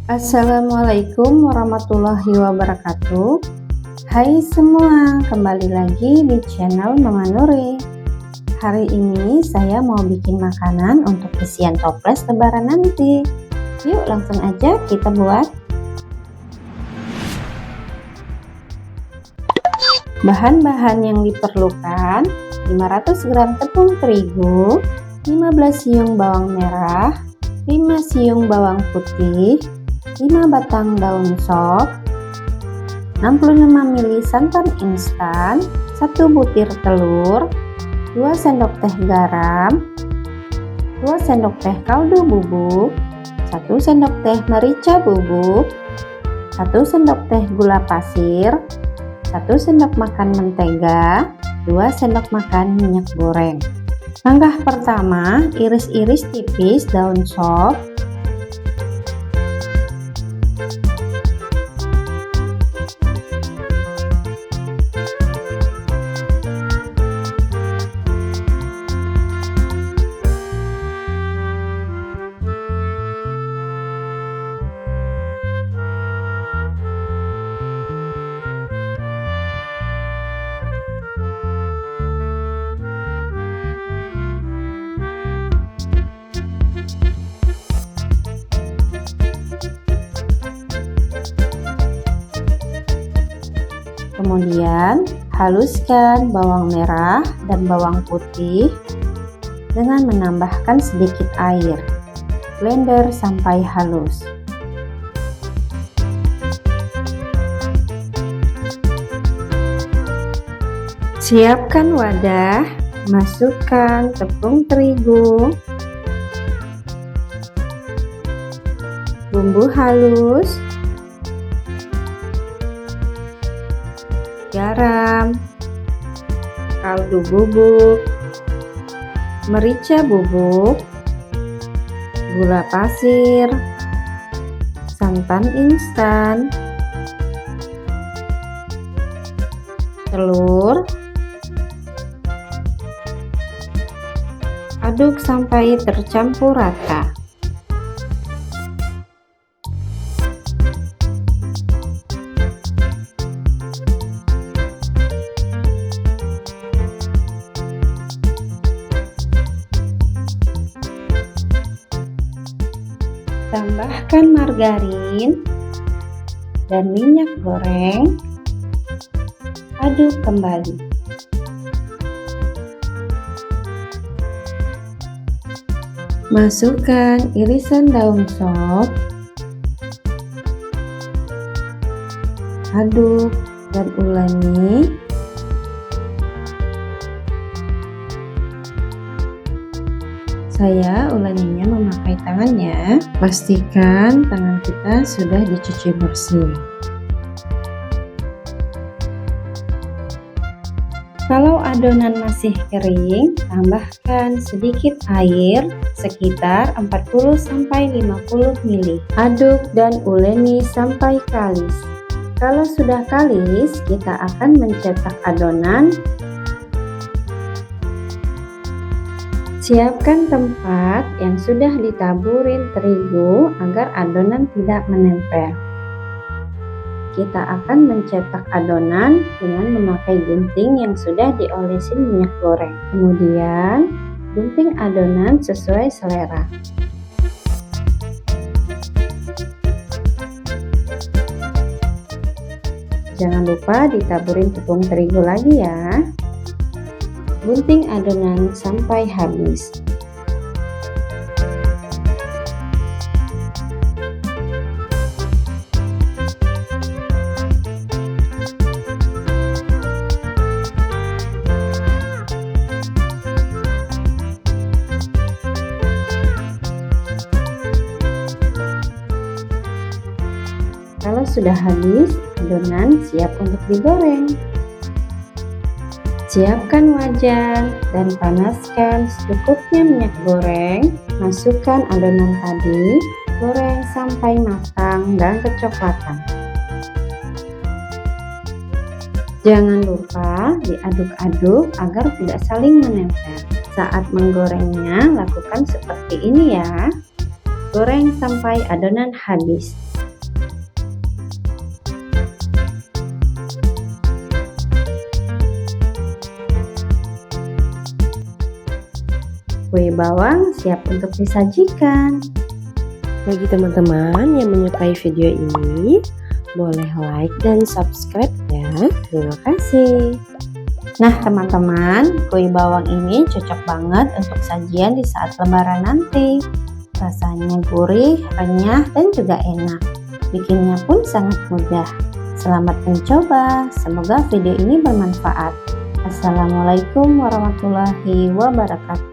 Assalamualaikum warahmatullahi wabarakatuh. Hai semua, kembali lagi di channel Mama Nuri. Hari ini saya mau bikin makanan untuk isian toples lebaran nanti. Yuk langsung aja kita buat. Bahan-bahan yang diperlukan: 500 gram tepung terigu, 15 siung bawang merah, 5 siung bawang putih, 5 batang daun sop, 65 ml santan instan, 1 butir telur, 2 sendok teh garam, 2 sendok teh kaldu bubuk, 1 sendok teh merica bubuk, 1 sendok teh gula pasir, 1 sendok makan mentega, 2 sendok makan minyak goreng. Langkah pertama, iris-iris tipis daun sop. Kemudian haluskan bawang merah dan bawang putih dengan menambahkan sedikit air. Blender sampai halus. Siapkan wadah, masukkan tepung terigu, bumbu halus, garam, kaldu bubuk, merica bubuk, gula pasir, santan instan, telur. Aduk sampai tercampur rata. Tambahkan margarin dan minyak goreng. Aduk kembali. Masukkan irisan daun sop. Aduk dan uleni. Saya uleninya memakai tangannya. Pastikan tangan kita sudah dicuci bersih. Kalau adonan masih kering, tambahkan sedikit air sekitar 40-50 ml. Aduk dan uleni sampai kalis. Kalau sudah kalis, kita akan mencetak adonan. Siapkan tempat yang sudah ditaburin terigu agar adonan tidak menempel. Kita akan mencetak adonan dengan memakai gunting yang sudah diolesin minyak goreng. Kemudian, gunting adonan sesuai selera. Jangan lupa ditaburin tepung terigu lagi ya. Gunting adonan sampai habis. Kalau sudah habis, adonan siap untuk digoreng. Siapkan wajan dan panaskan secukupnya minyak goreng. Masukkan adonan tadi, goreng sampai matang dan kecoklatan. Jangan lupa diaduk-aduk agar tidak saling menempel. Saat menggorengnya, lakukan seperti ini ya. Goreng sampai adonan habis. Kue bawang siap untuk disajikan. Bagi teman-teman yang menyukai video ini, boleh like dan subscribe ya. Terima kasih. Nah teman-teman, kue bawang ini cocok banget untuk sajian di saat lebaran nanti. Rasanya gurih, renyah, dan juga enak. Bikinnya pun sangat mudah. Selamat mencoba, semoga video ini bermanfaat. Assalamualaikum warahmatullahi wabarakatuh.